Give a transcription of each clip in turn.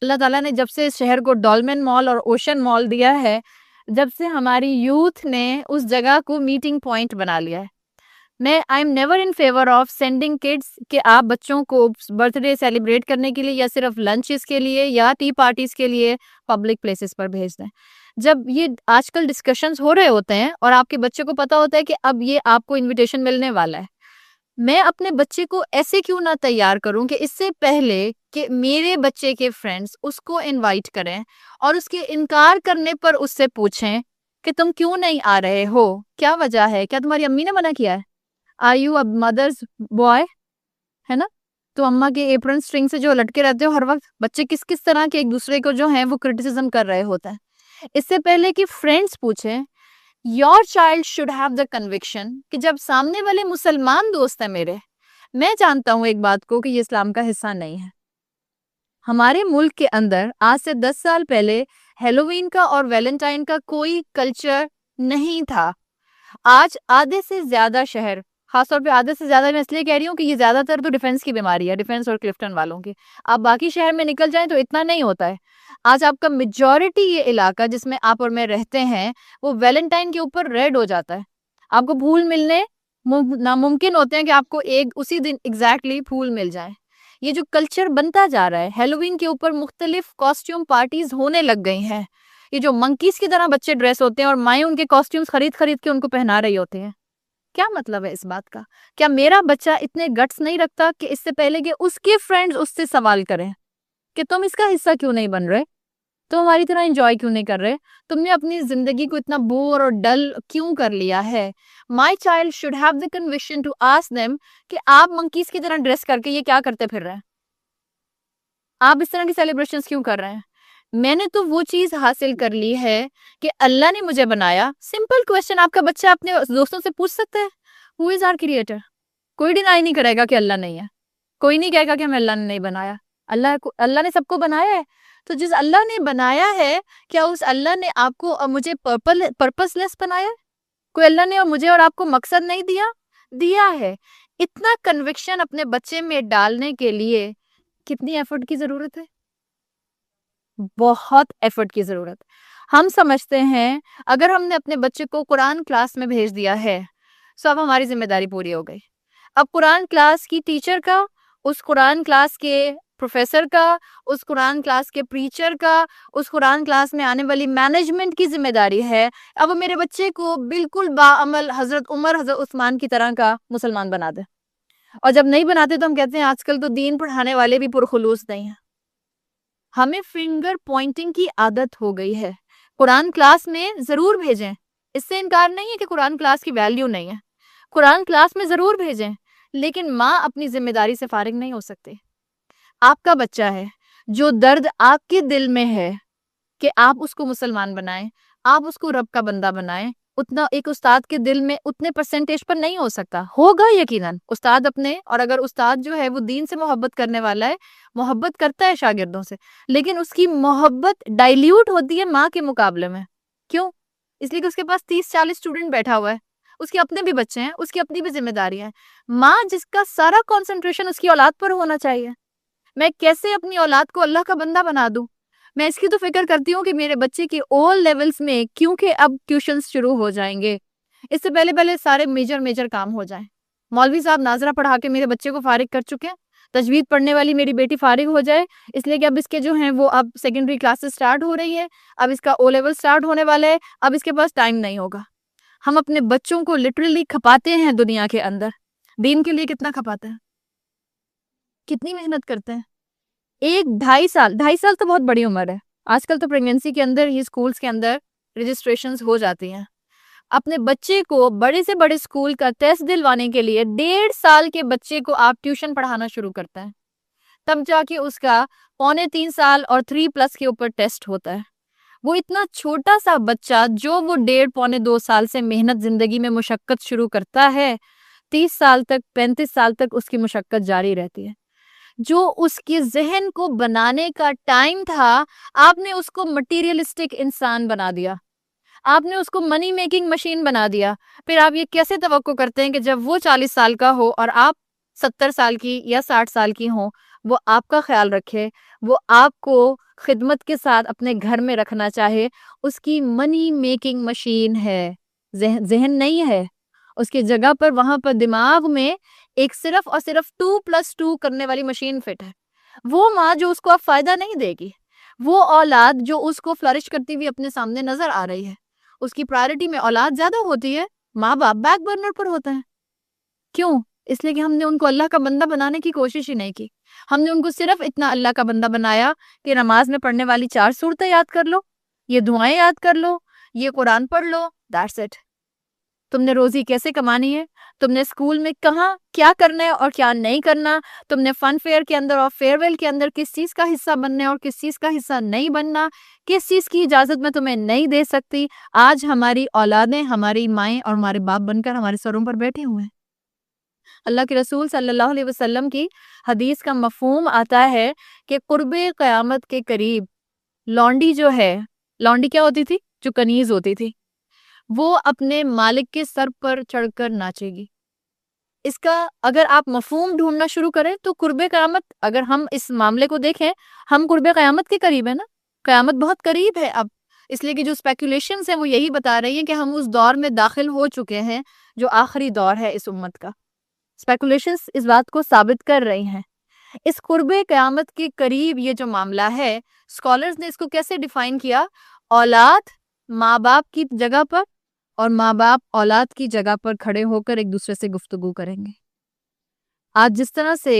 اللہ تعالیٰ نے جب سے اس شہر کو ڈولمن مال اور اوشن مال دیا ہے، جب سے ہماری یوتھ نے اس جگہ کو میٹنگ پوائنٹ بنا لیا ہے. میں I am never in favour of sending kids کہ آپ بچوں کو برتھ ڈے سیلیبریٹ کرنے کے لیے یا صرف لنچز کے لیے یا ٹی پارٹیز کے لیے پبلک پلیسز پر بھیج دیں. جب یہ آج کل ڈسکشنز ہو رہے ہوتے ہیں اور آپ کے بچے کو پتا ہوتا ہے کہ اب یہ آپ کو انویٹیشن ملنے والا ہے، میں اپنے بچے کو ایسے کیوں نہ تیار کروں کہ اس سے پہلے کہ میرے بچے کے فرینڈس اس کو انوائٹ کریں اور اس کے انکار کرنے پر اس سے پوچھیں کہ تم کیوں نہیں آ رہے ہو، کیا وجہ ہے، کیا تمہاری امی نے منع کیا ہے؟ Are you a mother's boy? ہے نا؟ تو اما کے ایپرن اسٹرنگ سے جو لٹکے رہتے ہو ہر وقت، بچے کس کس طرح کے ایک دوسرے کو جو ہیں وہ کرٹیسزم کر رہے ہوتے ہیں. اس سے پہلے کہ فرینڈس پوچھیں، your child should have the conviction کہ جب سامنے والے مسلمان دوست ہیں میرے، میں جانتا ہوں ایک بات کو کہ یہ اسلام کا حصہ نہیں ہے. ہمارے ملک کے اندر آج سے 10 سال پہلے ہیلووین کا اور ویلنٹائن کا کوئی کلچر نہیں تھا. آج آدھے سے زیادہ شہر، خاص طور پہ آدھے سے زیادہ میں اس لیے کہہ رہی ہوں کہ یہ زیادہ تر تو ڈیفینس کی بیماری ہے، ڈیفینس اور کلفٹن والوں کی. آپ باقی شہر میں نکل جائیں تو اتنا نہیں ہوتا ہے. آج آپ کا میجورٹی یہ علاقہ جس میں آپ اور میں رہتے ہیں وہ ویلنٹائن کے اوپر ریڈ ہو جاتا ہے. آپ کو پھول ملنے ناممکن ہوتے ہیں کہ آپ کو ایک اسی دن ایگزیکٹلی پھول مل جائیں. یہ جو کلچر بنتا جا رہا ہے، ہیلووین کے اوپر مختلف کاسٹیوم پارٹیز ہونے لگ گئی ہیں. یہ جو منکیز کی طرح بچے ڈریس ہوتے ہیں اور مائیں ان کے کاسٹیومز خرید خرید کے ان کو پہنا رہی ہوتے ہیں. کیا مطلب ہے اس بات کا؟ کیا میرا بچہ اتنے گٹس نہیں رکھتا کہ اس سے پہلے کہ اس کے فرینڈز اس سے سوال کریں کہ تم اس کا حصہ کیوں نہیں بن رہے، تم ہماری طرح انجوائے کیوں نہیں کر رہے، تم نے اپنی زندگی کو اتنا بور اور ڈل کیوں کر لیا ہے؟ My child should have the conviction to ask them کہ آپ منکیز کی طرح ڈریس کر کے یہ کیا کرتے پھر رہے ہیں، آپ اس طرح کی سیلیبریشنز کیوں کر رہے ہیں؟ میں نے تو وہ چیز حاصل کر لی ہے کہ اللہ نے مجھے بنایا. سمپل کویسچن آپ کا بچہ اپنے دوستوں سے پوچھ سکتا ہے، ہو از آر کریٹر؟ کوئی ڈینائی نہیں کرے گا کہ اللہ نہیں ہے، کوئی نہیں کہے گا کہ ہمیں اللہ نے نہیں بنایا. اللہ نے سب کو بنایا ہے. تو جس اللہ نے بنایا ہے، کیا اس اللہ نے آپ کو اور مجھے پرپس لیس بنایا ہے؟ کوئی اللہ نے اور مجھے اور آپ کو مقصد نہیں دیا ہے. اتنا کنوکشن اپنے بچے میں ڈالنے کے لیے کتنی ایفرٹ کی ضرورت ہے؟ بہت ایفرٹ کی ضرورت. ہم سمجھتے ہیں اگر ہم نے اپنے بچے کو قرآن کلاس میں بھیج دیا ہے تو اب ہماری ذمہ داری پوری ہو گئی. اب قرآن کلاس کی ٹیچر کا، اس قرآن کلاس کے پروفیسر کا، اس قرآن کلاس کے پریچر کا، اس قرآن کلاس میں آنے والی مینجمنٹ کی ذمہ داری ہے اب وہ میرے بچے کو بالکل باعمل حضرت عمر حضرت عثمان کی طرح کا مسلمان بنا دے. اور جب نہیں بناتے تو ہم کہتے ہیں آج کل تو دین پڑھانے والے بھی پرخلوص نہیں ہیں. ہمیں فنگر پوائنٹنگ کی عادت ہو گئی ہے. قرآن کلاس میں ضرور بھیجیں، اس سے انکار نہیں ہے کہ قرآن کلاس کی ویلیو نہیں ہے، قرآن کلاس میں ضرور بھیجیں، لیکن ماں اپنی ذمہ داری سے فارغ نہیں ہو سکتی. آپ کا بچہ ہے، جو درد آپ کے دل میں ہے کہ آپ اس کو مسلمان بنائیں، آپ اس کو رب کا بندہ بنائیں، اتنا ایک استاد کے دل میں اتنے پرسنٹیج پر نہیں ہو سکتا. ہوگا یقیناً استاد اپنے، اور اگر استاد جو ہے وہ دین سے محبت کرنے والا ہے، محبت کرتا ہے شاگردوں سے، لیکن اس کی محبت ڈائلیوٹ ہوتی ہے ماں کے مقابلے میں. کیوں؟ اس لیے کہ اس کے پاس 30-40 اسٹوڈنٹ بیٹھا ہوا ہے، اس کے اپنے بھی بچے ہیں، اس کی اپنی بھی ذمہ داری ہے. ماں جس کا سارا کنسنٹریشن اس کی اولاد پر ہونا چاہیے. میں کیسے اپنی اولاد کو اللہ کا بندہ بنا دوں؟ میں اس کی تو فکر کرتی ہوں کہ میرے بچے کے آل لیولز میں، کیونکہ اب ٹیوشنز شروع ہو جائیں گے، اس سے پہلے سارے میجر کام ہو جائیں. مولوی صاحب ناظرہ پڑھا کے میرے بچے کو فارغ کر چکے ہیں، تجوید پڑھنے والی میری بیٹی فارغ ہو جائے، اس لیے کہ اب اس کے جو ہیں وہ اب سیکنڈری کلاسز سٹارٹ ہو رہی ہے، اب اس کا او لیول سٹارٹ ہونے والا ہے، اب اس کے پاس ٹائم نہیں ہوگا. ہم اپنے بچوں کو لٹرلی کھپاتے ہیں دنیا کے اندر. دین کے لیے کتنا کھپاتے ہیں، کتنی محنت کرتے ہیں. 1-2.5 سال تو بہت بڑی عمر ہے. آج کل تو پریگنینسی کے اندر ہی اسکولز کے اندر رجسٹریشنز ہو جاتی ہیں. اپنے بچے کو بڑے سے بڑے اسکول کا ٹیسٹ دلوانے کے لیے 1.5 سال کے بچے کو آپ ٹیوشن پڑھانا شروع کرتے ہیں، تب جا کے اس کا 3.25 سال اور 3+ کے اوپر ٹیسٹ ہوتا ہے. وہ اتنا چھوٹا سا بچہ جو وہ 1.5-2 سال سے محنت زندگی میں مشقت شروع کرتا ہے، 30 سال تک 35 سال تک اس کی مشقت جاری رہتی ہے. جو اس کے ذہن کو بنانے کا ٹائم تھا، آپ نے اس کو مٹیریلسٹک انسان بنا دیا، آپ نے اس کو منی میکنگ مشین بنا دیا. پھر آپ یہ کیسے توقع کرتے ہیں کہ جب وہ 40 سال کا ہو اور آپ 70 سال کی یا 60 سال کی ہوں، وہ آپ کا خیال رکھے، وہ آپ کو خدمت کے ساتھ اپنے گھر میں رکھنا چاہے، اس کی منی میکنگ مشین ہے، ذہن نہیں ہے، اس کی جگہ پر وہاں پر دماغ میں ایک صرف اور صرف 2+2 کرنے والی مشین فٹ ہے۔ وہ ماں جو اس کو اب فائدہ نہیں دے گی، وہ اولاد جو اس کو فلرش کرتی ہوئی اپنے سامنے نظر آ رہی ہے، اس کی پرائرٹی میں اولاد زیادہ ہوتی ہے، ماں باپ بیک برنر پر ہوتا ہے۔ کیوں؟ اس لیے کہ ہم نے ان کو اللہ کا بندہ بنانے کی کوشش ہی نہیں کی۔ ہم نے ان کو صرف اتنا اللہ کا بندہ بنایا کہ نماز میں پڑھنے والی 4 صورتیں یاد کر لو، یہ دعائیں یاد کر لو، یہ قرآن پڑھ لو، دیٹس اٹ۔ تم نے روزی کیسے کمانی ہے، تم نے اسکول میں کہاں کیا کرنا ہے اور کیا نہیں کرنا، تم نے فن فیئر کے اندر اور فیئر ویل کے اندر کس چیز کا حصہ بننا ہے اور کس چیز کا حصہ نہیں بننا، کس چیز کی اجازت میں تمہیں نہیں دے سکتی۔ آج ہماری اولادیں ہماری مائیں اور ہمارے باپ بن کر ہمارے سروں پر بیٹھے ہوئے ہیں۔ اللہ کے رسول صلی اللہ علیہ وسلم کی حدیث کا مفہوم آتا ہے کہ قرب قیامت کے قریب لونڈی جو ہے، لونڈی کیا ہوتی تھی؟ جو کنیز ہوتی تھی، وہ اپنے مالک کے سر پر چڑھ کر ناچے گی۔ اس کا اگر آپ مفہوم ڈھونڈنا شروع کریں تو قرب قیامت، اگر ہم اس معاملے کو دیکھیں، ہم قرب قیامت کے قریب ہیں نا، قیامت بہت قریب ہے اب، اس لیے کہ جو اسپیکولیشنز ہیں وہ یہی بتا رہی ہیں کہ ہم اس دور میں داخل ہو چکے ہیں جو آخری دور ہے اس امت کا۔ اسپیکولیشنز اس بات کو ثابت کر رہی ہیں۔ اس قرب قیامت کے قریب یہ جو معاملہ ہے، اسکالرز نے اس کو کیسے ڈیفائن کیا؟ اولاد ماں باپ کی جگہ پر اور ماں باپ اولاد کی جگہ پر کھڑے ہو کر ایک دوسرے سے گفتگو کریں گے۔ آج جس طرح سے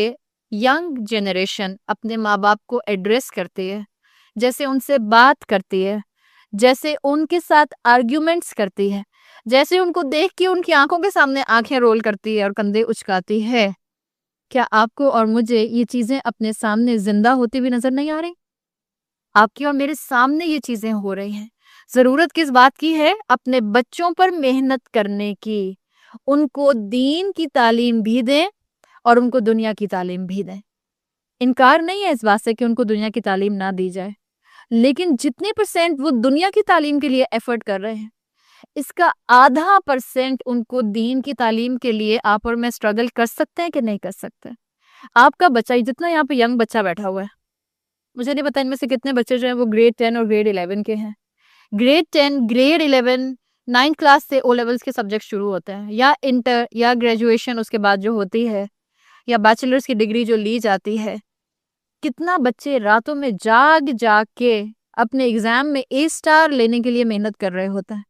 ینگ جنریشن اپنے ماں باپ کو ایڈریس کرتی ہے، جیسے ان سے بات کرتی ہے، جیسے ان کے ساتھ آرگیومنٹس کرتی ہے، جیسے ان کو دیکھ کے ان کی آنکھوں کے سامنے آنکھیں رول کرتی ہے اور کندھے اچکاتی ہے، کیا آپ کو اور مجھے یہ چیزیں اپنے سامنے زندہ ہوتی ہوئی نظر نہیں آ رہی؟ آپ کی اور میرے سامنے یہ چیزیں ہو رہی ہیں۔ ضرورت کس بات کی ہے؟ اپنے بچوں پر محنت کرنے کی، ان کو دین کی تعلیم بھی دیں اور ان کو دنیا کی تعلیم بھی دیں۔ انکار نہیں ہے اس بات سے کہ ان کو دنیا کی تعلیم نہ دی جائے، لیکن جتنے % وہ دنیا کی تعلیم کے لیے ایفرٹ کر رہے ہیں، اس کا آدھا % ان کو دین کی تعلیم کے لیے آپ اور میں اسٹرگل کر سکتے ہیں کہ نہیں کر سکتے۔ آپ کا بچہ، جتنا یہاں پہ ینگ بچہ بیٹھا ہوا ہے، مجھے نہیں پتا ان میں سے کتنے بچے جو ہیں وہ گریڈ 10 اور گریڈ 11 کے ہیں۔ گریڈ 10 گریڈ 11 9 کلاس سے او لیولز کے سبجیکٹ شروع ہوتے ہیں، یا انٹر یا گریجویشن اس کے بعد جو ہوتی ہے، یا بیچلرز کی ڈگری جو لی جاتی ہے۔ کتنا بچے راتوں میں جاگ جاگ کے اپنے ایگزام میں A* لینے کے لیے محنت کر رہے ہوتے ہیں۔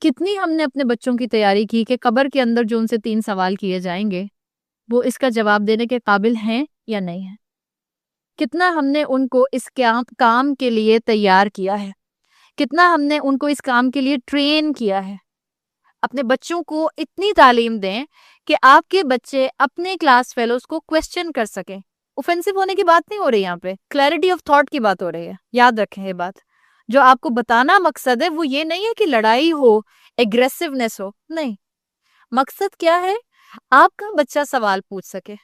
کتنی ہم نے اپنے بچوں کی تیاری کی کہ قبر کے اندر جو ان سے 3 سوال کیے جائیں گے وہ اس کا جواب دینے کے قابل ہیں یا نہیں ہیں۔ کتنا ہم نے ان کو اس کام کے لیے تیار کیا ہے، کتنا ہم نے ان کو اس کام کے لیے ٹرین کیا ہے۔ اپنے بچوں کو اتنی تعلیم دیں کہ آپ کے بچے اپنے کلاس فیلوز کو کویسچن کر سکیں۔ اوفینسو ہونے کی بات نہیں ہو رہی، یہاں پہ کلیئرٹی آف تھاٹ کی بات ہو رہی ہے۔ یاد رکھیں یہ بات، جو آپ کو بتانا مقصد ہے وہ یہ نہیں ہے کہ لڑائی ہو، ایگریسونیس ہو، نہیں۔ مقصد کیا ہے؟ آپ کا بچہ سوال پوچھ سکے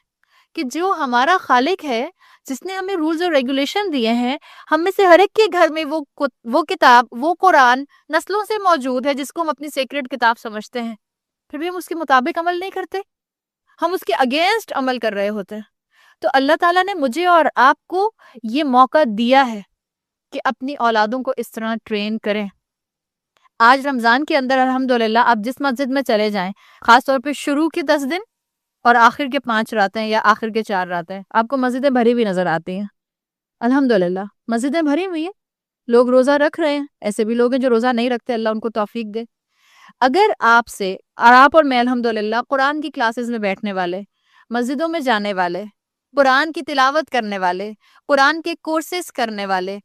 کہ جو ہمارا خالق ہے، جس نے ہمیں رولز اور ریگولیشن دیے ہیں، ہم میں سے ہر ایک کے گھر میں وہ کتاب، وہ قرآن نسلوں سے موجود ہے جس کو ہم اپنی سیکرڈ کتاب سمجھتے ہیں، پھر بھی ہم اس کے مطابق عمل نہیں کرتے، ہم اس کے اگینسٹ عمل کر رہے ہوتے ہیں۔ تو اللہ تعالیٰ نے مجھے اور آپ کو یہ موقع دیا ہے کہ اپنی اولادوں کو اس طرح ٹرین کریں۔ آج رمضان کے اندر الحمدللہ آپ جس مسجد میں چلے جائیں، خاص طور پہ شروع کی 10 دن اور آخر کے 5 راتیں یا آخر کے 4 راتیں، آپ کو مسجدیں بھری ہوئی نظر آتی ہیں۔ الحمدللہ مسجدیں بھری ہوئی ہیں، لوگ روزہ رکھ رہے ہیں، ایسے بھی لوگ ہیں جو روزہ نہیں رکھتے، اللہ ان کو توفیق دے۔ اگر آپ سے اور آپ اور میں الحمدللہ قرآن کی کلاسز میں بیٹھنے والے، مسجدوں میں جانے والے، قرآن کی تلاوت کرنے والے، قرآن کے کورسز کرنے والے،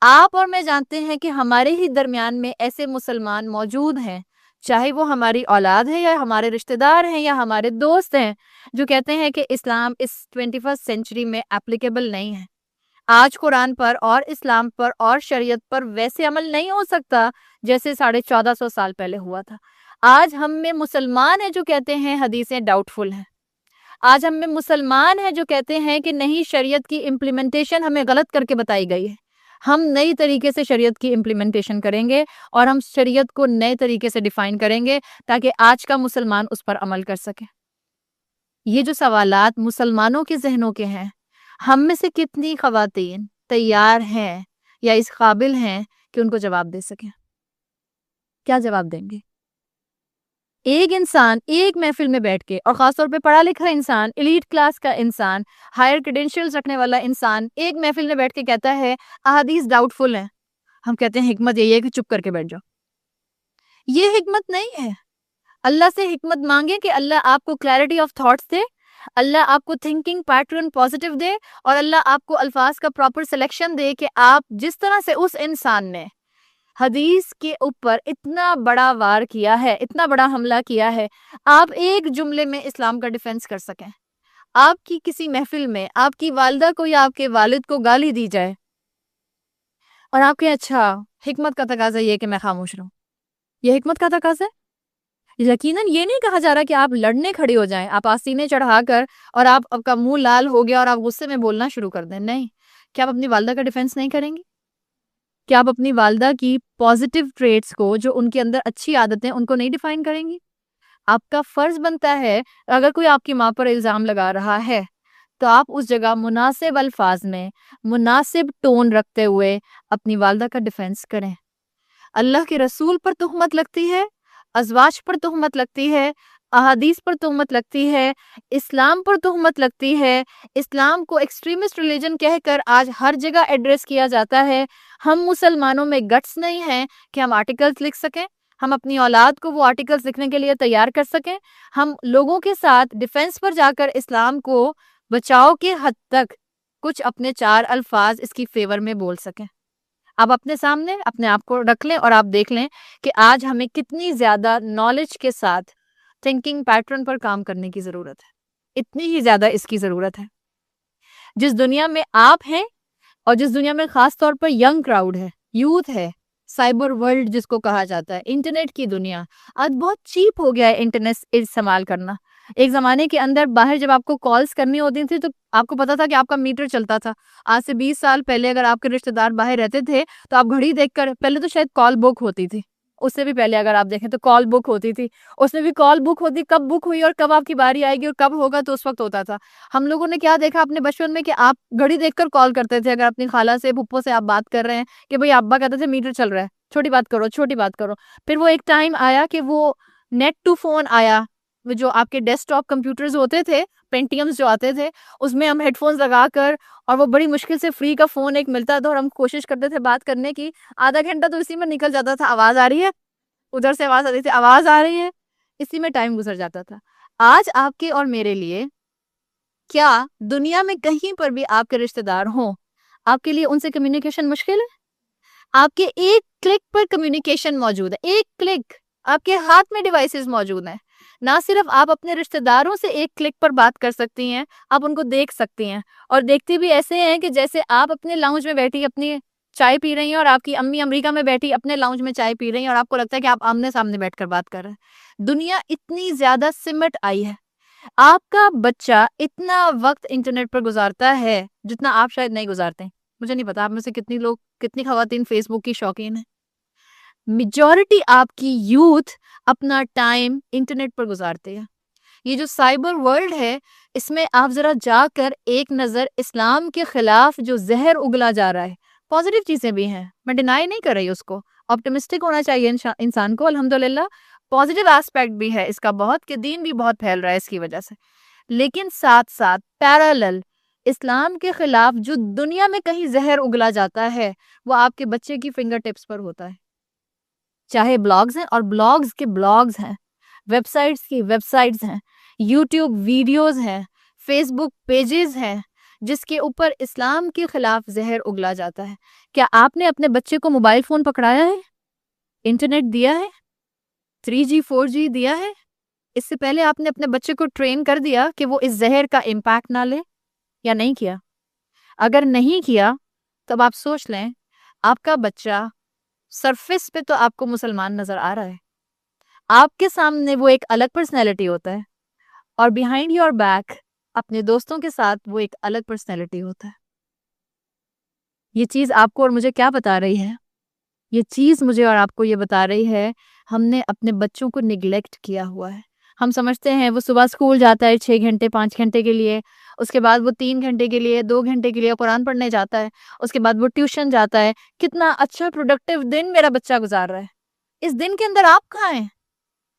آپ اور میں جانتے ہیں کہ ہمارے ہی درمیان میں ایسے مسلمان موجود ہیں، چاہے وہ ہماری اولاد ہے یا ہمارے رشتہ دار ہیں یا ہمارے دوست ہیں، جو کہتے ہیں کہ اسلام اس 21 سینچری میں اپلیکیبل نہیں ہے۔ آج قرآن پر اور اسلام پر اور شریعت پر ویسے عمل نہیں ہو سکتا جیسے 1450 سال پہلے ہوا تھا۔ آج ہم میں مسلمان ہیں جو کہتے ہیں حدیثیں ڈاؤٹ فل ہیں۔ آج ہم میں مسلمان ہیں جو کہتے ہیں کہ نہیں، شریعت کی امپلیمنٹیشن ہمیں غلط کر کے بتائی گئی ہے، ہم نئی طریقے سے شریعت کی امپلیمنٹیشن کریں گے اور ہم شریعت کو نئے طریقے سے ڈیفائن کریں گے تاکہ آج کا مسلمان اس پر عمل کر سکے۔ یہ جو سوالات مسلمانوں کے ذہنوں کے ہیں، ہم میں سے کتنی خواتین تیار ہیں یا اس قابل ہیں کہ ان کو جواب دے سکیں؟ کیا جواب دیں گے؟ ایک انسان ایک محفل میں بیٹھ کے، اور خاص طور پہ پڑھا لکھا انسان، ایلیٹ کلاس کا انسان، ہائر کریڈینشیلز رکھنے والا انسان، ایک محفل میں بیٹھ کے کہتا ہے احادیث ڈاؤٹ فل ہیں. ہم کہتے ہیں حکمت یہی ہے کہ چپ کر کے بیٹھ جاؤ. یہ حکمت نہیں ہے. اللہ سے حکمت مانگے کہ اللہ آپ کو کلیئرٹی آف تھاٹس دے، اللہ آپ کو تھنکنگ پیٹرن پازیٹیو دے، اور اللہ آپ کو الفاظ کا پراپر سلیکشن دے کہ آپ جس طرح سے اس انسان نے حدیث کے اوپر اتنا بڑا وار کیا ہے، اتنا بڑا حملہ کیا ہے، آپ ایک جملے میں اسلام کا ڈیفینس کر سکیں. آپ کی کسی محفل میں آپ کی والدہ کو یا آپ کے والد کو گالی دی جائے اور آپ کے اچھا حکمت کا تقاضا یہ کہ میں خاموش رہوں. یہ حکمت کا تقاضا ہے. یقیناً یہ نہیں کہا جا رہا کہ آپ لڑنے کھڑے ہو جائیں، آپ آستینے چڑھا کر اور آپ کا منہ لال ہو گیا اور آپ غصے میں بولنا شروع کر دیں. نہیں. کیا آپ اپنی والدہ کا ڈیفینس نہیں کریں گی؟ کیا آپ اپنی والدہ کی پازیٹیو ٹریٹس کو، جو ان کے اندر اچھی عادتیں، ان کو نہیں ڈیفائن کریں گی؟ آپ کا فرض بنتا ہے، اگر کوئی آپ کی ماں پر الزام لگا رہا ہے تو آپ اس جگہ مناسب الفاظ میں مناسب ٹون رکھتے ہوئے اپنی والدہ کا ڈیفینس کریں. اللہ کے رسول پر تہمت لگتی ہے، ازواج پر تہمت لگتی ہے، احادیث پر تہمت لگتی ہے، اسلام پر تہمت لگتی ہے، اسلام کو ایکسٹریمسٹ ریلیجن کہہ کر آج ہر جگہ ایڈریس کیا جاتا ہے. ہم مسلمانوں میں گٹس نہیں ہیں کہ ہم آرٹیکلز لکھ سکیں، ہم اپنی اولاد کو وہ آرٹیکلز لکھنے کے لیے تیار کر سکیں، ہم لوگوں کے ساتھ ڈیفینس پر جا کر اسلام کو بچاؤ کے حد تک کچھ اپنے چار الفاظ اس کی فیور میں بول سکیں. آپ اپنے سامنے اپنے آپ کو رکھ لیں اور آپ دیکھ لیں کہ آج ہمیں کتنی زیادہ نالج کے ساتھ تھنکنگ پیٹرن پر کام کرنے کی ضرورت ہے. اتنی ہی زیادہ اس کی ضرورت ہے. جس دنیا میں آپ ہیں اور جس دنیا میں خاص طور پر ینگ کراؤڈ ہے، یوتھ ہے، سائبر ورلڈ جس کو کہا جاتا ہے، انٹرنیٹ کی دنیا، آج بہت چیپ ہو گیا ہے انٹرنیٹ استعمال کرنا. ایک زمانے کے اندر باہر جب آپ کو کالز کرنی ہوتی تھی تو آپ کو پتا تھا کہ آپ کا میٹر چلتا تھا. آج سے 20 سال پہلے اگر آپ کے رشتے دار باہر رہتے تھے تو آپ گھڑی دیکھ کر، پہلے تو شاید کال بک ہوتی تھی، اس سے بھی پہلے اگر آپ دیکھیں تو کال بک ہوتی تھی، اس میں بھی کال بک ہوتی، کب بک ہوئی اور کب آپ کی باری آئے گی اور کب ہوگا تو اس وقت ہوتا تھا. ہم لوگوں نے کیا دیکھا اپنے بچپن میں کہ آپ گھڑی دیکھ کر کال کرتے تھے. اگر اپنی خالہ سے، پھپھو سے آپ بات کر رہے ہیں کہ بھئی ابا کہتے تھے میٹر چل رہا ہے، چھوٹی بات کرو، چھوٹی بات کرو. پھر وہ ایک ٹائم آیا کہ وہ نیٹ ٹو فون آیا، وہ جو آپ کے ڈیسک ٹاپ کمپیوٹرز ہوتے تھے، پینٹیمز جو آتے تھے، اس میں ہم ہیڈ فونز لگا کر، اور وہ بڑی مشکل سے فری کا فون ایک ملتا تھا اور ہم کوشش کرتے تھے بات کرنے کی. آدھا گھنٹہ تو اسی میں نکل جاتا تھا. آواز آ رہی ہے، ادھر سے آواز آتی تھی، آواز آ رہی ہے، اسی میں ٹائم گزر جاتا تھا. آج آپ کے اور میرے لیے کیا دنیا میں کہیں پر بھی آپ کے رشتہ دار ہوں، آپ کے لیے ان سے کمیونیکیشن مشکل ہے؟ آپ کے ایک کلک پر کمیونیکیشن موجود ہے. ایک کلک، آپ کے ہاتھ میں ڈیوائسز موجود ہیں. نہ صرف آپ اپنے رشتہ داروں سے ایک کلک پر بات کر سکتی ہیں، آپ ان کو دیکھ سکتی ہیں، اور دیکھتی بھی ایسے ہیں کہ جیسے آپ اپنے لاؤنج میں بیٹھی اپنی چائے پی رہی ہیں اور آپ کی امی امریکہ میں بیٹھی اپنے لاؤنج میں چائے پی رہی ہیں اور آپ کو لگتا ہے کہ آپ آمنے سامنے بیٹھ کر بات کر رہے ہیں. دنیا اتنی زیادہ سمٹ آئی ہے. آپ کا بچہ اتنا وقت انٹرنیٹ پر گزارتا ہے جتنا آپ شاید نہیں گزارتے. مجھے نہیں پتا آپ میں سے کتنی لوگ، کتنی خواتین فیس بک کی شوقین ہیں. میجورٹی آپ کی یوتھ اپنا ٹائم انٹرنیٹ پر گزارتے ہیں. یہ جو سائبر ورلڈ ہے، اس میں آپ ذرا جا کر ایک نظر اسلام کے خلاف جو زہر اگلا جا رہا ہے، پازیٹیو چیزیں بھی ہیں، میں ڈینائی نہیں کر رہی اس کو، آپٹمسٹک ہونا چاہیے انسان کو. الحمدللہ پازیٹیو ایسپیکٹ بھی ہے اس کا بہت، کہ دین بھی بہت پھیل رہا ہے اس کی وجہ سے. لیکن ساتھ ساتھ پیرالل اسلام کے خلاف جو دنیا میں کہیں زہر اگلا جاتا ہے وہ آپ کے بچے کی فنگر ٹپس پر ہوتا ہے. چاہے بلاگز ہیں، اور بلاگز کے بلاگز ہیں، ویب سائٹس کی ویب سائٹس ہیں، یوٹیوب ویڈیوز ہیں، فیس بک پیجز ہیں جس کے اوپر اسلام کے خلاف زہر اگلا جاتا ہے. کیا آپ نے اپنے بچے کو موبائل فون پکڑایا ہے؟ انٹرنیٹ دیا ہے؟ 3G 4G دیا ہے؟ اس سے پہلے آپ نے اپنے بچے کو ٹرین کر دیا کہ وہ اس زہر کا امپیکٹ نہ لے، یا نہیں کیا؟ اگر نہیں کیا تو اب آپ سوچ لیں، آپ کا بچہ سرفیس پہ تو آپ کو مسلمان نظر آ رہا ہے، آپ کے سامنے وہ ایک الگ پرسنالٹی ہوتا ہے، اور بیہائنڈ یور بیک اپنے دوستوں کے ساتھ وہ ایک الگ پرسنالٹی ہوتا ہے. یہ چیز آپ کو اور مجھے کیا بتا رہی ہے؟ یہ چیز مجھے اور آپ کو یہ بتا رہی ہے ہم نے اپنے بچوں کو نگلیکٹ کیا ہوا ہے. ہم سمجھتے ہیں وہ صبح اسکول جاتا ہے 6 گھنٹے 5 گھنٹے کے لیے، اس کے بعد وہ 3 گھنٹے کے لیے 2 گھنٹے کے لیے قرآن پڑھنے جاتا ہے، اس کے بعد وہ ٹیوشن جاتا ہے. کتنا اچھا پروڈکٹیو دن میرا بچہ گزار رہا ہے. اس دن کے اندر آپ کہاں ہیں؟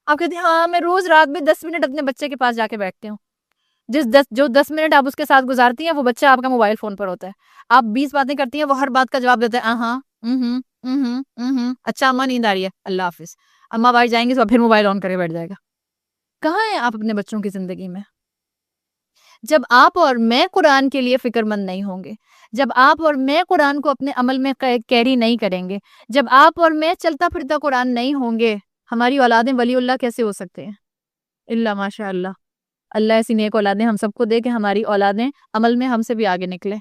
آپ کہتے ہیں ہاں میں روز رات میں 10 منٹ اپنے بچے کے پاس جا کے بیٹھتی ہوں. جو 10 منٹ آپ اس کے ساتھ گزارتی ہیں وہ بچہ آپ کا موبائل فون پر ہوتا ہے. آپ 20 باتیں کرتی ہیں، وہ ہر بات کا جواب دیتا ہے ہاں اچھا اماں نیند آ رہی ہے، اللہ حافظ. اماں باہر جائیں گے تو پھر موبائل آن کرے بیٹھ جائے گا. کہاں ہیں آپ اپنے بچوں کی زندگی میں؟ جب آپ اور میں قرآن کے لیے فکر مند نہیں ہوں گے، جب آپ اور میں قرآن کو اپنے عمل میں کیری نہیں کریں گے، جب آپ اور میں چلتا پھرتا قرآن نہیں ہوں گے، ہماری اولادیں ولی اللہ کیسے ہو سکتے ہیں؟ اللہ ماشاء اللہ، اللہ ایسی نیک اولادیں ہم سب کو دے کہ ہماری اولادیں عمل میں ہم سے بھی آگے نکلے.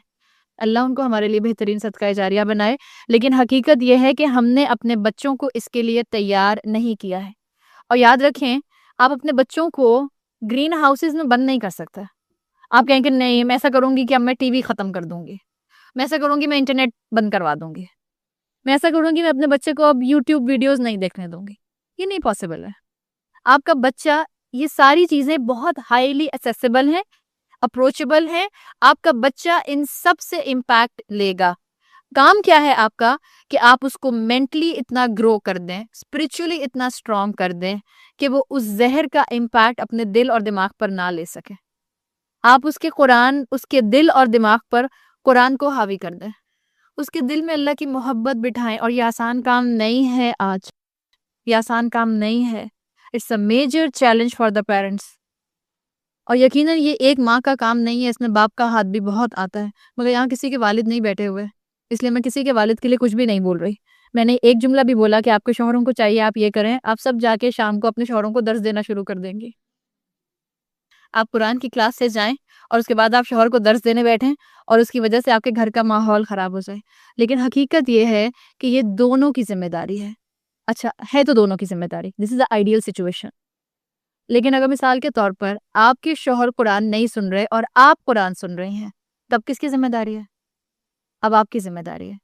اللہ ان کو ہمارے لیے بہترین صدقہ جاریہ بنائے. لیکن حقیقت یہ ہے کہ ہم نے اپنے بچوں کو اس کے لیے تیار نہیں کیا ہے. اور یاد رکھیں، آپ اپنے بچوں کو گرین ہاؤسز میں بند نہیں کر سکتے. آپ کہیں کہ نہیں میں ایسا کروں گی کہ اب میں ٹی وی ختم کر دوں گی، میں ایسا کروں گی میں انٹرنیٹ بند کروا دوں گی، میں ایسا کروں گی میں اپنے بچے کو اب یوٹیوب ویڈیوز نہیں دیکھنے دوں گی. یہ نہیں پاسبل ہے. آپ کا بچہ یہ ساری چیزیں بہت ہائیلی اسیسیبل ہیں، اپروچیبل ہیں. آپ کا بچہ ان سب سے امپیکٹ لے گا. کام کیا ہے آپ کا کہ آپ اس کو مینٹلی اتنا گرو کر دیں، اسپرچولی اتنا اسٹرانگ کر دیں کہ وہ اس زہر کا امپیکٹ اپنے دل اور دماغ پر نہ لے سکے. آپ اس کے دل اور دماغ پر قرآن کو حاوی کر دیں، اس کے دل میں اللہ کی محبت بٹھائیں. اور یہ آسان کام نہیں ہے. آج یہ آسان کام نہیں ہے. It's a major challenge for the parents. اور یقیناً یہ ایک ماں کا کام نہیں ہے، اس میں باپ کا ہاتھ بھی بہت آتا ہے. مگر یہاں کسی کے والد نہیں بیٹھے ہوئے، اس لیے میں کسی کے والد کے لیے کچھ بھی نہیں بول رہی. میں نے ایک جملہ بھی بولا کہ آپ کے شوہروں کو چاہیے آپ یہ کریں. آپ سب جا کے شام کو اپنے شوہروں کو درس دینا شروع کر دیں گے. آپ قرآن کی کلاس سے جائیں اور اس کے بعد آپ شوہر کو درس دینے بیٹھیں اور اس کی وجہ سے آپ کے گھر کا ماحول خراب ہو جائے. لیکن حقیقت یہ ہے کہ یہ دونوں کی ذمہ داری ہے. اچھا ہے تو دونوں کی ذمہ داری. دس از اے آئیڈیل سچویشن. لیکن اگر مثال کے طور پر آپ کے شوہر قرآن نہیں سن رہے اور آپ قرآن سن رہے ہیں، تب کس کی ذمہ داری ہے؟ اب آپ کی ذمہ داری ہے.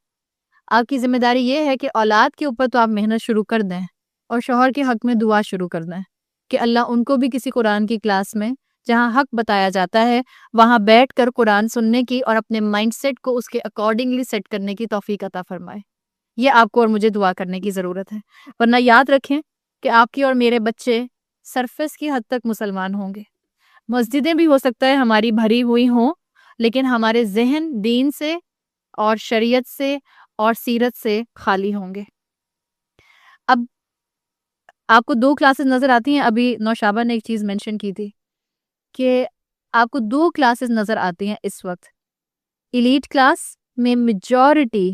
آپ کی ذمہ داری یہ ہے کہ اولاد کے اوپر تو آپ محنت شروع کر دیں اور شوہر کے حق میں دعا شروع کر دیں کہ اللہ ان کو بھی کسی قرآن کی کلاس میں جہاں حق بتایا جاتا ہے وہاں بیٹھ کر قرآن سننے کی اور اپنے مائنڈ سیٹ کو اس کے اکارڈنگلی سیٹ کرنے کی توفیق عطا فرمائے. یہ آپ کو اور مجھے دعا کرنے کی ضرورت ہے. ورنہ یاد رکھیں کہ آپ کی اور میرے بچے سرفس کی حد تک مسلمان ہوں گے. مسجدیں بھی ہو سکتا ہے ہماری بھری ہوئی ہوں، لیکن ہمارے ذہن دین سے اور شریعت سے اور سیرت سے خالی ہوں گے. اب آپ کو 2 کلاسز نظر آتی ہیں. ابھی نوشابہ نے ایک چیز مینشن کی تھی کہ آپ کو 2 کلاسز نظر آتی ہیں اس وقت. ایلیٹ کلاس میں میجورٹی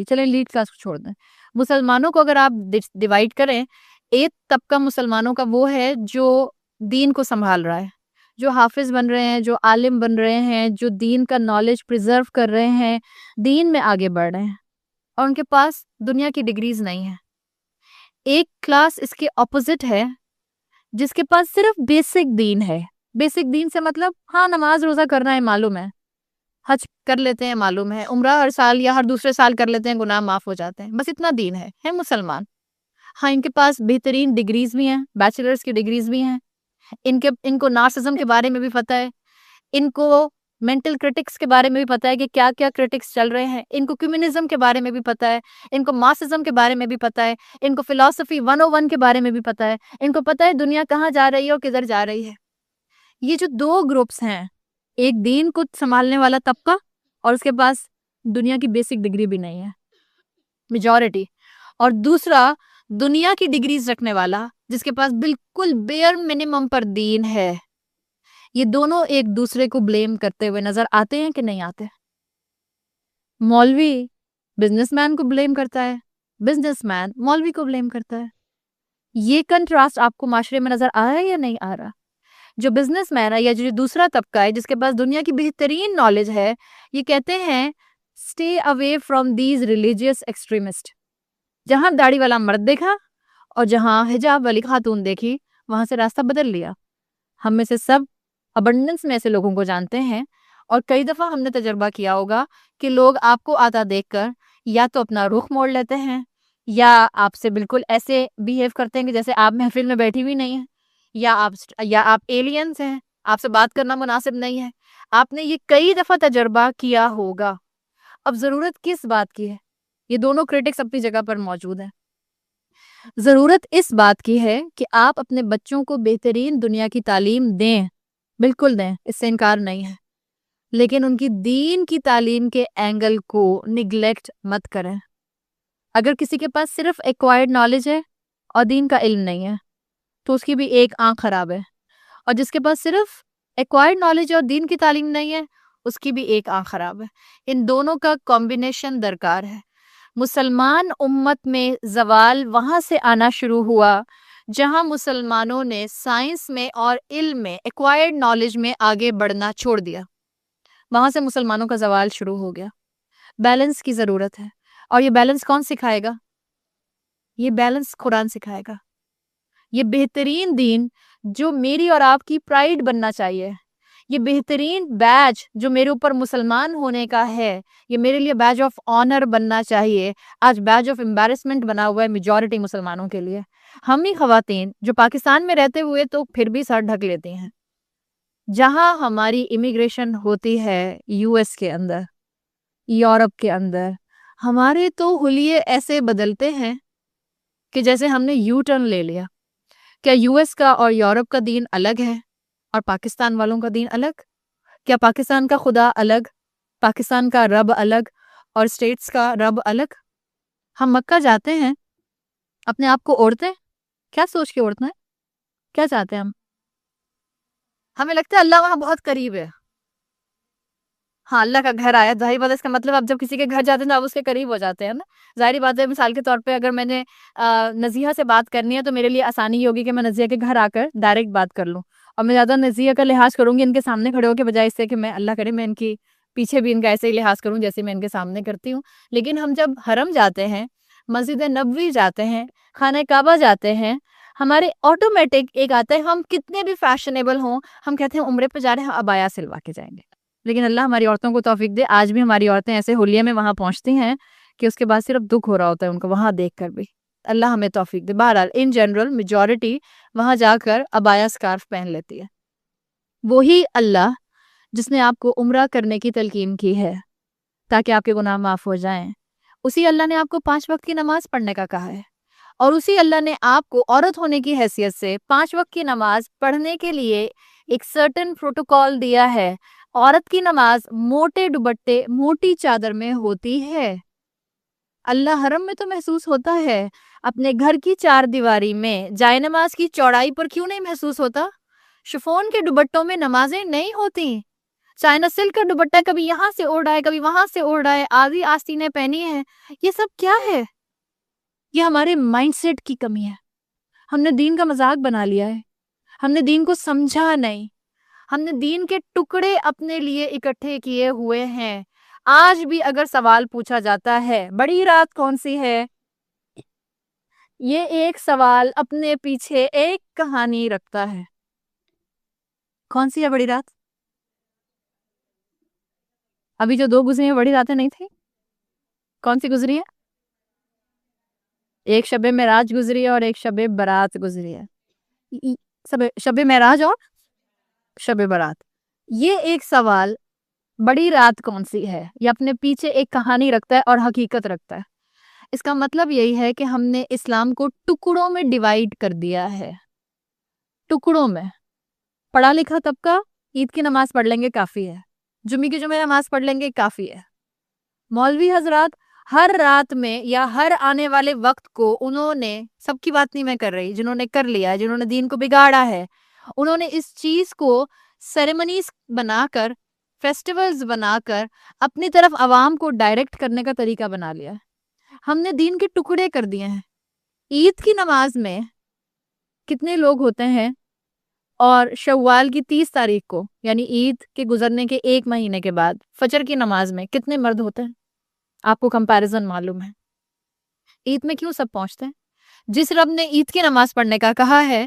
چلیں ایلیٹ کلاس کو چھوڑ دیں، مسلمانوں کو اگر آپ ڈیوائڈ کریں، ایک طبقہ مسلمانوں کا وہ ہے جو دین کو سنبھال رہا ہے، جو حافظ بن رہے ہیں، جو عالم بن رہے ہیں، جو دین کا نالج پریزرو کر رہے ہیں، دین میں آگے بڑھ رہے ہیں اور ان کے پاس دنیا کی ڈگریز نہیں ہیں. ایک کلاس اس کے اپوزٹ ہے جس کے پاس صرف بیسک دین ہے. بیسک دین سے مطلب ہاں نماز روزہ کرنا ہے معلوم ہے، حج کر لیتے ہیں معلوم ہے، عمرہ ہر سال یا ہر دوسرے سال کر لیتے ہیں گناہ معاف ہو جاتے ہیں، بس اتنا دین ہے مسلمان. ہاں ان کے پاس بہترین ڈگریز بھی ہیں، بیچلرز کی ڈگریز بھی ہیں، ان کو نارسزم کے بارے میں بھی پتہ ہے، ان کو مینٹل کرٹکس کے بارے میں بھی پتہ ہے کہ کیا کیا کرٹکس چل رہے ہیں، ان کو کمیونزم کے بارے میں بھی پتہ ہے، ان کو مارکسزم کے بارے میں بھی پتہ ہے، ان کو فلسفی 101 کے بارے میں بھی پتہ ہے، ان کو پتہ ہے دنیا کہاں جا رہی ہے اور کدھر جا رہی ہے. یہ جو 2 گروپس ہیں، ایک دین کو سنبھالنے والا طبقہ اور اس کے پاس دنیا کی بیسک ڈگری بھی نہیں ہے میجورٹی، اور دوسرا دنیا کی ڈگریز رکھنے والا جس کے پاس بالکل بیئر منیمم پر دین ہے. یہ دونوں ایک دوسرے کو بلیم کرتے ہوئے نظر آتے ہیں کہ نہیں آتے؟ مولوی بزنس مین کو بلیم کرتا ہے، بزنس مین مولوی کو بلیم کرتا ہے. یہ کنٹراسٹ آپ کو معاشرے میں نظر آ رہا ہے یا نہیں آ رہا؟ جو بزنس مین ہے یا جو دوسرا طبقہ ہے جس کے پاس دنیا کی بہترین نالج ہے، یہ کہتے ہیں stay away from these religious extremist. جہاں داڑھی والا مرد دیکھا اور جہاں حجاب والی خاتون دیکھی وہاں سے راستہ بدل لیا. ہم میں سے سب ابنڈنس میں ایسے لوگوں کو جانتے ہیں اور کئی دفعہ ہم نے تجربہ کیا ہوگا کہ لوگ آپ کو آتا دیکھ کر یا تو اپنا رخ موڑ لیتے ہیں یا آپ سے بالکل ایسے بیہیو کرتے ہیں کہ جیسے آپ محفل میں بیٹھی ہوئی نہیں ہیں. یا آپ ایلینز ہیں، آپ سے بات کرنا مناسب نہیں ہے. آپ نے یہ کئی دفعہ تجربہ کیا ہوگا. اب ضرورت کس بات کی ہے؟ یہ دونوں کرٹکس اپنی جگہ پر موجود ہیں. ضرورت اس بات کی ہے کہ آپ اپنے بچوں کو بہترین دنیا کی تعلیم دیں، بالکل دیں، اس سے انکار نہیں ہے، لیکن ان کی دین کی تعلیم کے اینگل کو نگلیکٹ مت کریں. اگر کسی کے پاس صرف ایکوائرڈ نالج ہے اور دین کا علم نہیں ہے تو اس کی بھی ایک آنکھ خراب ہے، اور جس کے پاس صرف ایکوائرڈ نالج اور دین کی تعلیم نہیں ہے اس کی بھی ایک آنکھ خراب ہے. ان دونوں کا کمبینیشن درکار ہے. مسلمان امت میں زوال وہاں سے آنا شروع ہوا جہاں مسلمانوں نے سائنس میں اور علم میں ایکوائرڈ نالج میں آگے بڑھنا چھوڑ دیا. وہاں سے مسلمانوں کا زوال شروع ہو گیا. بیلنس کی ضرورت ہے، اور یہ بیلنس کون سکھائے گا؟ یہ بیلنس قرآن سکھائے گا. یہ بہترین دین جو میری اور آپ کی پرائیڈ بننا چاہیے، یہ بہترین بیج جو میرے اوپر مسلمان ہونے کا ہے، یہ میرے لیے بیج آف آنر بننا چاہیے، آج بیج آف امبیرسمنٹ بنا ہوا ہے میجورٹی مسلمانوں کے لیے. ہم ہی خواتین جو پاکستان میں رہتے ہوئے تو پھر بھی سر ڈھک لیتی ہیں، جہاں ہماری امیگریشن ہوتی ہے یو ایس کے اندر، یورپ کے اندر، ہمارے تو حلیے ایسے بدلتے ہیں کہ جیسے ہم نے یو ٹرن لے لیا. کیا یو ایس کا اور یورپ کا دین الگ ہے اور پاکستان والوں کا دین الگ؟ کیا پاکستان کا خدا الگ، پاکستان کا رب الگ اور اسٹیٹس کا رب الگ؟ ہم مکہ جاتے ہیں، اپنے آپ کو اوڑھتے ہیں، کیا سوچ کے اوڑھتے ہیں؟ کیا چاہتے ہیں ہم؟ ہمیں لگتا ہے اللہ وہاں بہت قریب ہے. ہاں، اللہ کا گھر آیا، ظاہر بات ہے اس کا مطلب آپ جب کسی کے گھر جاتے ہیں تو آپ اس کے قریب ہو جاتے ہیں نا. ظاہری بات ہے، مثال کے طور پہ اگر میں نے نزیحہ سے بات کرنی ہے تو میرے لیے آسانی یہ ہوگی کہ میں نزیحہ کے گھر آ کر ڈائریکٹ بات کر لوں، اور میں زیادہ نزیحہ کا لحاظ کروں گی ان کے سامنے کھڑے ہو کے بجائے اس سے کہ میں اللہ کرے میں ان کی پیچھے بھی ان کا ایسے ہی لحاظ کروں جیسے میں ان کے سامنے کرتی ہوں. لیکن ہم جب حرم جاتے ہیں، مسجد نبوی جاتے ہیں، خانہ کعبہ جاتے ہیں، ہمارے آٹومیٹک ایک آتا ہے، ہم کتنے بھی فیشنیبل ہوں، ہم کہتے ہیں عمرے پہ جا رہے ہیں، عبایا سلوا کے جائیں گے. لیکن اللہ ہماری عورتوں کو توفیق دے، آج بھی ہماری عورتیں ایسے حلیے میں وہاں پہنچتی ہیں کہ اس کے بعد صرف دکھ ہو رہا ہوتا ہے ان کو وہاں دیکھ کر بھی. اللہ ہمیں توفیق دے. بہرحال ان جنرل میجورٹی وہاں جا کر عبایا اسکارف پہن لیتی ہے. وہی اللہ جس نے آپ کو عمرہ کرنے کی تلقین کی ہے تاکہ آپ کے گناہ معاف ہو جائیں، اسی اللہ نے آپ کو 5 وقت کی نماز پڑھنے کا کہا ہے، اور اسی اللہ نے آپ کو عورت ہونے کی حیثیت سے 5 وقت کی نماز پڑھنے کے لیے ایک سرٹن پروٹوکول دیا ہے. عورت کی نماز موٹے دوپٹے موٹی چادر میں ہوتی ہے. اللہ حرم میں تو محسوس ہوتا ہے، اپنے گھر کی 4 دیواری میں جائے نماز کی چوڑائی پر کیوں نہیں محسوس ہوتا؟ شفون کے دوپٹوں میں نمازیں نہیں ہوتی. چائنا سلک کا دوپٹہ کبھی یہاں سے اوڑھ رہا ہے، کبھی وہاں سے اوڑھ رہا ہے، آدھی آستینیں پہنی ہیں. یہ سب کیا ہے؟ یہ ہمارے مائنڈ سیٹ کی کمی ہے. ہم نے دین کا مذاق بنا لیا ہے، ہم نے دین کو سمجھا نہیں، ہم نے دین کے ٹکڑے اپنے لیے اکٹھے کیے ہوئے ہیں. آج بھی اگر سوال پوچھا جاتا ہے بڑی رات کون سی ہے، یہ ایک سوال اپنے پیچھے ایک کہانی رکھتا ہے. کون سی ہے بڑی رات؟ ابھی جو 2 گزری ہیں بڑی راتیں نہیں تھی؟ کون سی گزری ہے؟ ایک شب معراج گزری ہے اور ایک شب برات گزری ہے. شب معراج اور شب برات. یہ ایک سوال بڑی رات کون سی ہے یہ اپنے پیچھے ایک کہانی رکھتا ہے اور حقیقت رکھتا ہے. اس کا مطلب یہی ہے کہ ہم نے اسلام کو ٹکڑوں میں ڈیوائیڈ کر دیا ہے. ٹکڑوں میں. پڑھا لکھا طبقہ عید کی نماز پڑھ لیں گے کافی ہے، جمعے کی جمعے نماز پڑھ لیں گے کافی ہے. مولوی حضرات ہر رات میں یا ہر آنے والے وقت کو انہوں نے، سب کی بات نہیں میں کر رہی، جنہوں نے کر لیا ہے، جنہوں نے دین کو بگاڑا ہے، انہوں نے اس چیز کو سیریمنیز بنا کر، فیسٹیولز بنا کر اپنی طرف عوام کو ڈائریکٹ کرنے کا طریقہ بنا لیا ہے. ہم نے دین کے ٹکڑے کر دیے ہیں. عید کی نماز میں کتنے لوگ ہوتے ہیں، اور شوال کی 30 تاریخ کو یعنی عید کے گزرنے کے 1 مہینے کے بعد فجر کی نماز میں کتنے مرد ہوتے ہیں؟ آپ کو کمپیریزن معلوم ہے. عید میں کیوں سب پہنچتے ہیں؟ جس رب نے عید کی نماز پڑھنے کا کہا ہے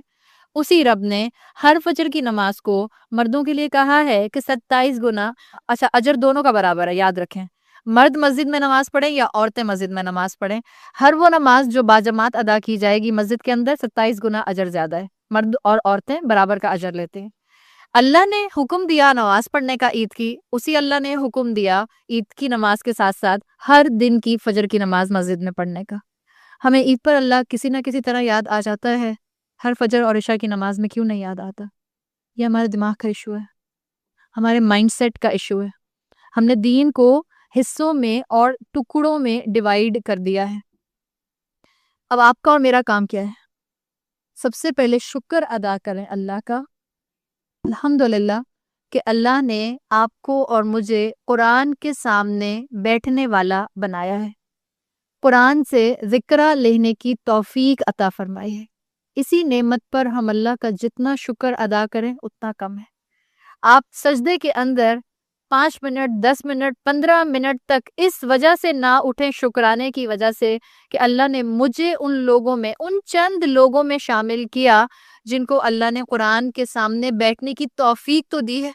اسی رب نے ہر فجر کی نماز کو مردوں کے لیے کہا ہے کہ 27 گنا، اچھا اجر دونوں کا برابر ہے، یاد رکھیں. مرد مسجد میں نماز پڑھیں یا عورتیں مسجد میں نماز پڑھیں، ہر وہ نماز جو باجماعت ادا کی جائے گی مسجد کے اندر 27 گنا اجر زیادہ ہے. مرد اور عورتیں برابر کا اجر لیتے ہیں۔ اللہ نے حکم دیا نماز پڑھنے کا عید کی، اسی اللہ نے حکم دیا عید کی نماز کے ساتھ ساتھ ہر دن کی فجر کی نماز مسجد میں پڑھنے کا۔ ہمیں عید پر اللہ کسی نہ کسی طرح یاد آ جاتا ہے، ہر فجر اور عشاء کی نماز میں کیوں نہیں یاد آتا؟ یہ ہمارے دماغ کا ایشو ہے، ہمارے مائنڈ سیٹ کا ایشو ہے۔ ہم نے دین کو حصوں میں اور ٹکڑوں میں ڈیوائیڈ کر دیا ہے۔ اب آپ کا اور میرا کام کیا ہے؟ سب سے پہلے شکر ادا کریں اللہ کا، الحمدللہ کہ اللہ نے آپ کو اور مجھے قرآن کے سامنے بیٹھنے والا بنایا ہے، قرآن سے ذکرہ لینے کی توفیق عطا فرمائی ہے۔ اسی نعمت پر ہم اللہ کا جتنا شکر ادا کریں اتنا کم ہے۔ آپ سجدے کے اندر 5 منٹ 10 منٹ 15 منٹ تک اس وجہ سے نہ اٹھیں، شکرانے کی وجہ سے کہ اللہ نے مجھے ان لوگوں میں، ان چند لوگوں میں شامل کیا جن کو اللہ نے قرآن کے سامنے بیٹھنے کی توفیق تو دی ہے،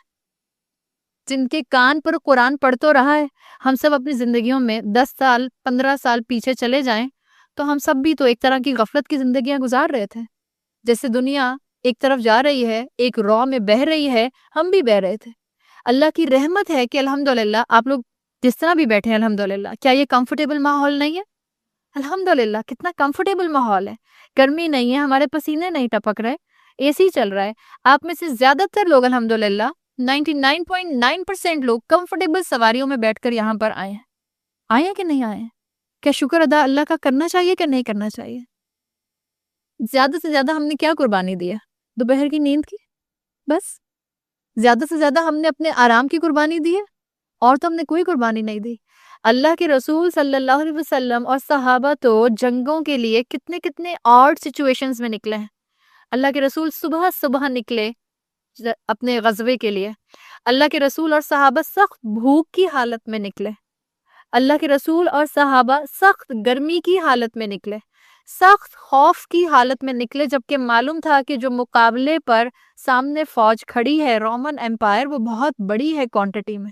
جن کے کان پر قرآن پڑھ تو رہا ہے۔ ہم سب اپنی زندگیوں میں 10 سال 15 سال پیچھے چلے جائیں تو ہم سب بھی تو ایک طرح کی غفلت کی زندگیاں گزار رہے تھے۔ جیسے دنیا ایک طرف جا رہی ہے، ایک رو میں بہہ رہی ہے، ہم بھی بہہ رہے تھے۔ اللہ کی رحمت ہے کہ الحمدللہ آپ لوگ جس طرح بھی بیٹھے ہیں الحمدللہ۔ کیا یہ کمفرٹیبل ماحول نہیں ہے؟ الحمدللہ کتنا کمفرٹیبل ماحول ہے، گرمی نہیں ہے، ہمارے پسینے نہیں ٹپک رہے، اے سی چل رہا ہے۔ آپ میں سے زیادہ تر لوگ الحمدللہ 99.9% لوگ کمفرٹیبل سواریوں میں بیٹھ کر یہاں پر آئے ہیں کہ نہیں آئے ہیں؟ کیا شکر ادا اللہ کا کرنا چاہیے کہ نہیں کرنا چاہیے؟ زیادہ سے زیادہ ہم نے کیا قربانی دی ہے؟ دوپہر کی نیند کی، بس۔ زیادہ سے زیادہ ہم نے اپنے آرام کی قربانی دی ہے، اور تو ہم نے کوئی قربانی نہیں دی۔ اللہ کے رسول صلی اللہ علیہ وسلم اور صحابہ تو جنگوں کے لیے کتنے کتنے آڈ سچویشنز میں نکلے ہیں۔ اللہ کے رسول صبح صبح نکلے اپنے غزوے کے لیے، اللہ کے رسول اور صحابہ سخت بھوک کی حالت میں نکلے، اللہ کے رسول اور صحابہ سخت گرمی کی حالت میں نکلے، سخت خوف کی حالت میں نکلے، جبکہ معلوم تھا کہ جو مقابلے پر سامنے فوج کھڑی ہے رومن امپائر، وہ بہت بڑی ہے کوانٹٹی میں۔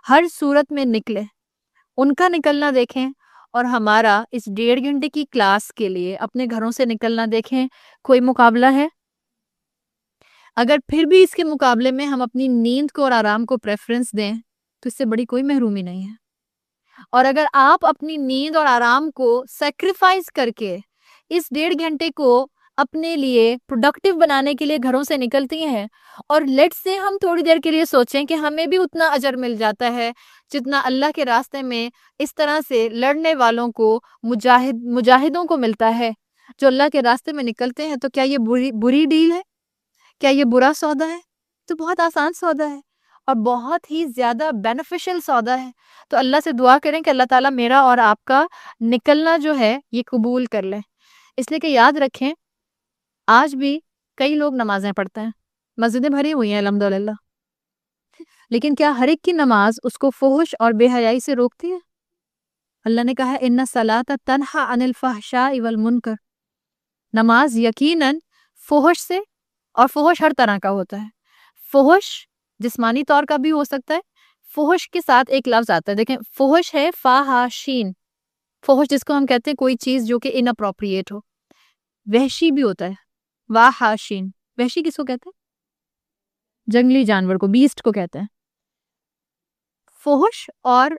ہر صورت میں نکلے، ان کا نکلنا دیکھیں اور ہمارا اس 1.5 گھنٹے کی کلاس کے لیے اپنے گھروں سے نکلنا دیکھیں، کوئی مقابلہ ہے؟ اگر پھر بھی اس کے مقابلے میں ہم اپنی نیند کو اور آرام کو پریفرنس دیں تو اس سے بڑی کوئی محرومی نہیں ہے۔ اور اگر آپ اپنی نیند اور آرام کو سیکریفائز کر کے اس 1.5 گھنٹے کو اپنے لیے پروڈکٹیو بنانے کے لیے گھروں سے نکلتی ہیں، اور لیٹ سے ہم تھوڑی دیر کے لیے سوچیں کہ ہمیں بھی اتنا اجر مل جاتا ہے جتنا اللہ کے راستے میں اس طرح سے لڑنے والوں کو، مجاہدوں کو ملتا ہے جو اللہ کے راستے میں نکلتے ہیں، تو کیا یہ بری ڈیل ہے؟ کیا یہ برا سودا ہے؟ تو بہت آسان سودا ہے اور بہت ہی زیادہ بینیفیشل سودا ہے۔ تو اللہ سے دعا کریں کہ اللہ تعالیٰ میرا اور آپ کا نکلنا جو ہے یہ قبول کر لے۔ اس لیے کہ یاد رکھیں، آج بھی کئی لوگ نمازیں پڑھتے ہیں، مسجدیں بھری ہوئی ہیں الحمدللہ، لیکن کیا ہر ایک کی نماز اس کو فحش اور بے حیائی سے روکتی ہے؟ اللہ نے کہا ہے ان الصلاۃ تنہی عن الفحشاء والمنکر، نماز یقیناً فحش سے، اور فحش ہر طرح کا ہوتا ہے۔ فحش جسمانی طور کا بھی ہو سکتا ہے، فحش کے ساتھ ایک لفظ آتا ہے، دیکھیں فحش ہے فاحشین، فحش جس کو ہم کہتے ہیں کوئی چیز جو کہ اناپروپریٹ ہو۔ وحشی بھی ہوتا ہے، واحشین، وحشی کس کو کہتے ہیں؟ جنگلی جانور کو، بیسٹ کو کہتے ہیں۔ فحش اور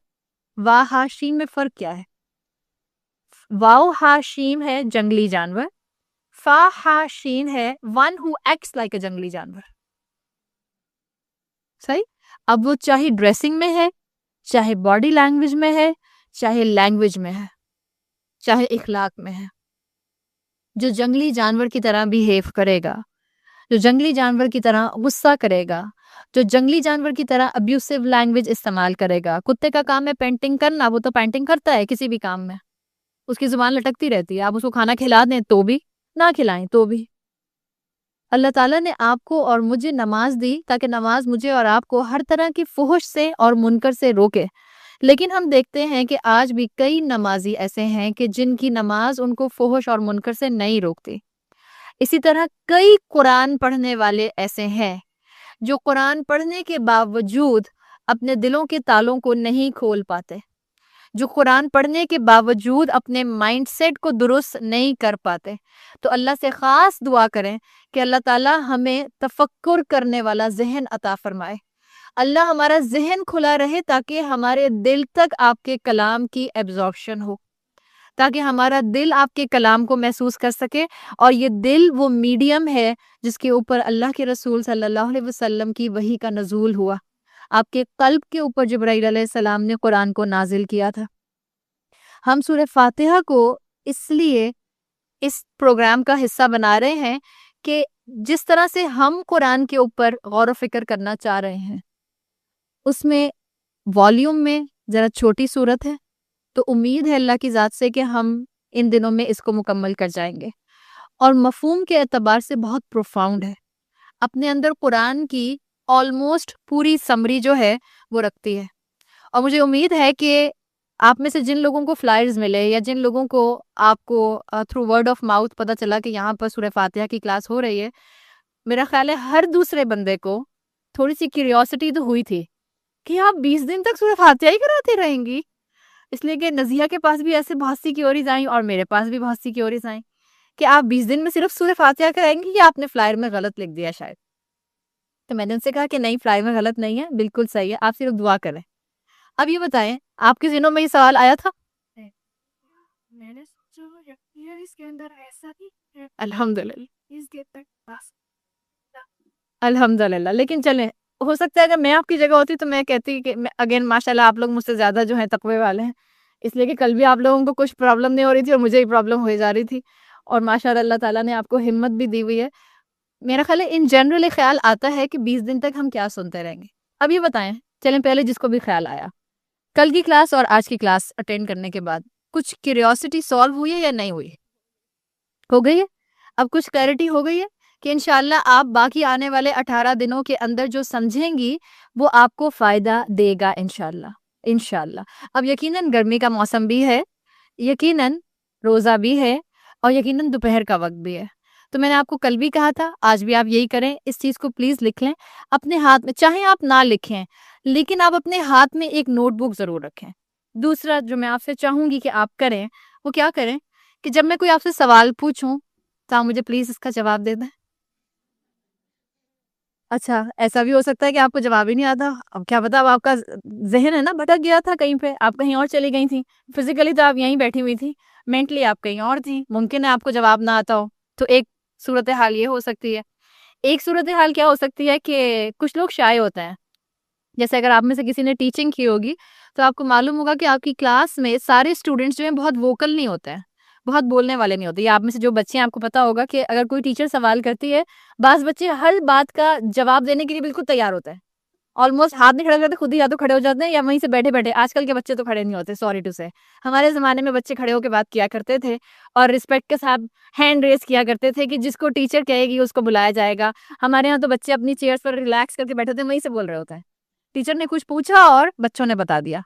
واحشین میں فرق کیا ہے؟ واو ہاشیم ہے جنگلی جانور، فاحشین ہے one who acts like a جنگلی جانور۔ صحیح؟ اب وہ چاہے ڈریسنگ میں ہے، چاہے باڈی لینگویج میں ہے، چاہے لینگویج میں ہے، چاہے اخلاق میں ہے، جو جنگلی جانور کی طرح بیہیو کرے گا، جو جنگلی جانور کی طرح غصہ کرے گا، جو جنگلی جانور کی طرح ابیوسو لینگویج استعمال کرے گا۔ کتے کا کام ہے پینٹنگ کرنا، وہ تو پینٹنگ کرتا ہے کسی بھی کام میں، اس کی زبان لٹکتی رہتی ہے، آپ اس کو کھانا کھلا دیں تو بھی، نہ کھلائیں تو بھی۔ اللہ تعالیٰ نے آپ کو اور مجھے نماز دی تاکہ نماز مجھے اور آپ کو ہر طرح کی فحش سے اور منکر سے روکے، لیکن ہم دیکھتے ہیں کہ آج بھی کئی نمازی ایسے ہیں کہ جن کی نماز ان کو فحش اور منکر سے نہیں روکتی۔ اسی طرح کئی قرآن پڑھنے والے ایسے ہیں جو قرآن پڑھنے کے باوجود اپنے دلوں کے تالوں کو نہیں کھول پاتے، جو قرآن پڑھنے کے باوجود اپنے مائنڈ سیٹ کو درست نہیں کر پاتے. تو اللہ سے خاص دعا کریں کہ اللہ تعالیٰ ہمیں تفکر کرنے والا ذہن عطا فرمائے. اللہ ہمارا ذہن کھلا رہے تاکہ ہمارے دل تک آپ کے کلام کی ایبزارپشن ہو، تاکہ ہمارا دل آپ کے کلام کو محسوس کر سکے. اور یہ دل وہ میڈیم ہے جس کے اوپر اللہ کے رسول صلی اللہ علیہ وسلم کی وحی کا نزول ہوا. آپ کے قلب کے اوپر جبرائیل علیہ السلام نے قرآن کو نازل کیا تھا. ہم سورہ فاتحہ کو اس لیے اس پروگرام کا حصہ بنا رہے ہیں کہ جس طرح سے ہم قرآن کے اوپر غور و فکر کرنا چاہ رہے ہیں، اس میں والیوم میں ذرا چھوٹی صورت ہے، تو امید ہے اللہ کی ذات سے کہ ہم ان دنوں میں اس کو مکمل کر جائیں گے. اور مفہوم کے اعتبار سے بہت پروفاؤنڈ ہے، اپنے اندر قرآن کی آلموسٹ پوری سمری جو ہے وہ رکھتی ہے. اور مجھے امید ہے کہ آپ میں سے جن لوگوں کو فلائرز ملے یا جن لوگوں کو آپ کو تھرو ورڈ آف ماؤتھ پتہ چلا کہ یہاں پر سورہ فاتحہ کی کلاس ہو رہی ہے، میرا خیال ہے ہر دوسرے بندے کو تھوڑی سی کیوریوسٹی تو ہوئی تھی کہ آپ 20 دن تک سورہ فاتحہ ہی کراتی رہیں گی. اس لیے کہ نزیہ کے پاس بھی ایسے بہت سی کیوریز آئیں اور میرے پاس بھی بہت سی کیوریز آئیں کہ آپ 20 دن میں صرف سورہ فاتحہ کرائیں گی یا آپ نے فلائر میں غلط لکھ دیا شاید. تو میں نے ان سے کہا کہ نہیں، فلائر میں غلط نہیں ہے، بالکل صحیح ہے، آپ صرف دعا کریں. اب یہ بتائیں آپ کے ذہنوں میں یہ سوال آیا تھا؟ میں نے سوچا اس کے اندر ایسا ہی الحمدللہ الحمدللہ. لیکن چلیں، ہو سکتا ہے اگر میں آپ کی جگہ ہوتی تو میں کہتی کہ اگین ماشاءاللہ آپ لوگ مجھ سے زیادہ جو ہیں تقوی والے ہیں، اس لیے کہ کل بھی آپ لوگوں کو کچھ پرابلم نہیں ہو رہی تھی اور مجھے ہی پرابلم ہوئی جا رہی تھی، اور ماشاءاللہ اللہ تعالیٰ نے آپ کو ہمت بھی دی ہوئی ہے. میرا خیال ہے ان جنرل خیال آتا ہے کہ 20 دن تک ہم کیا سنتے رہیں گے. اب یہ بتائیں، چلیں پہلے جس کو بھی خیال آیا، کل کی کلاس اور آج کی کلاس اٹینڈ کرنے کے بعد کچھ کیوریوسٹی سالو ہوئی ہے یا نہیں ہوئی؟ ہو گئی ہے. اب کچھ کلیئرٹی ہو گئی ہے کہ انشاءاللہ آپ باقی آنے والے 18 دنوں کے اندر جو سمجھیں گی وہ آپ کو فائدہ دے گا انشاءاللہ. اب یقیناً گرمی کا موسم بھی ہے، یقیناً روزہ بھی ہے، اور یقیناً دوپہر کا وقت بھی ہے. تو میں نے آپ کو کل بھی کہا تھا، آج بھی آپ یہی کریں، اس چیز کو پلیز لکھ لیں اپنے ہاتھ میں. چاہیں آپ نہ لکھیں لیکن آپ اپنے ہاتھ میں ایک نوٹ بک ضرور رکھیں. دوسرا جو میں آپ سے چاہوں گی کہ آپ کریں وہ کیا کریں کہ جب میں کوئی آپ سے سوال پوچھوں تو آپ مجھے پلیز اس کا جواب دے دیں. اچھا، ایسا بھی ہو سکتا ہے کہ آپ کو جواب ہی نہیں آتا. اب کیا پتا، اب آپ کا ذہن ہے نا بھٹک گیا تھا کہیں پہ، آپ کہیں اور چلی گئی تھیں. فزیکلی تو آپ یہیں بیٹھی ہوئی تھی، مینٹلی آپ کہیں اور تھی. ممکن ہے آپ کو جواب نہ آتا ہو. تو ایک صورتحال یہ ہو سکتی ہے. ایک صورتحال کیا ہو سکتی ہے کہ کچھ لوگ شائع ہوتے ہیں. جیسے اگر آپ میں سے کسی نے ٹیچنگ کی ہوگی تو آپ کو معلوم ہوگا کہ آپ کی کلاس میں سارے اسٹوڈنٹس جو ہیں بہت ووکل نہیں ہوتے ہیں، بہت بولنے والے نہیں ہوتے. یا آپ میں سے جو بچے ہیں آپ کو پتا ہوگا کہ اگر کوئی ٹیچر سوال کرتی ہے، بعض بچے ہر بات کا جواب دینے کے لیے بالکل تیار ہوتا ہے، آلموسٹ ہاتھ نہیں کھڑے کرتے، خود ہی یا تو کھڑے ہو جاتے ہیں یا وہیں سے بیٹھے بیٹھے. آج کل کے بچے تو کھڑے نہیں ہوتے، سوری ٹو سے. ہمارے زمانے میں بچے کھڑے ہو کے بات کیا کرتے تھے اور رسپیکٹ کے ساتھ ہینڈ ریز کیا کرتے تھے کہ جس کو ٹیچر کہے گی اس کو بلایا جائے گا. ہمارے یہاں تو بچے اپنی چیئرز پر ریلیکس کر کے بیٹھے تھے، وہیں سے بول رہے ہوتے ہیں. ٹیچر نے کچھ پوچھا اور بچوں نے بتا دیا.